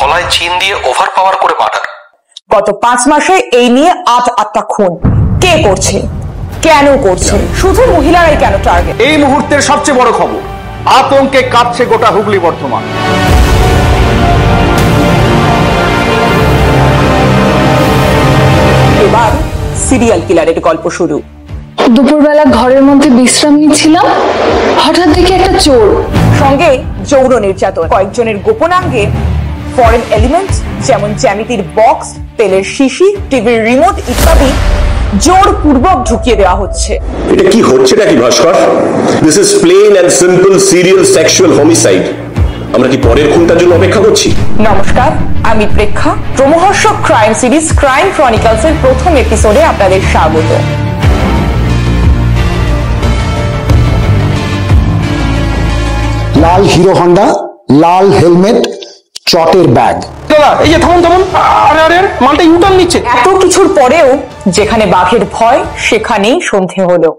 গলায় চেন দিয়ে ওভার পাওয়ার করে মার্ডার। গত 5 মাসে এই নিয়ে 8টা খুন। কে করছে, কেন করছে, শুধু মহিলারাই কেন টার্গেট? এই মুহূর্তের সবচেয়ে বড় খবর, আতঙ্কে কাঁপছে গোটা হুগলি বর্ধমান। এবার সিরিয়াল কিলারের গল্প শুরু। দুপুরবেলা ঘরের মধ্যে বিশ্রাম নিচ্ছিলাম, হঠাৎ দেখি একটা চোর, সঙ্গে যৌন নির্যাতন, কয়েকজনের গোপনাঙ্গে ফরেন এলিমেন্ট যেমন জ্যামিতির বক্স, তেলের শিশি, টিভির রিমোট ইত্যাদি জোরপূর্বক ঢুকিয়ে দেওয়া হচ্ছে। এটা কি হচ্ছে নাকি Bhaskar? This is plain and simple serial sexual homicide. আমরা কি পরের খুনটার জন্য অপেক্ষা করছি? নমস্কার, আমি প্রেক্ষা। রোমহর্ষক ক্রাইম সিরিজ ক্রাইম ক্রনিকলস এর প্রথম এপিসোডে আপনাদের স্বাগত। লাল হিরো হন্ডা, লাল হেলমেট, চটের ব্যাগ। দাদা এই যে থামুন থামুন, আরে আরে মালটা ইউটার্ন নিচ্ছে। এত কিছুর পরেও যেখানে বাঘের ভয় সেখানেই সন্ধে হলো।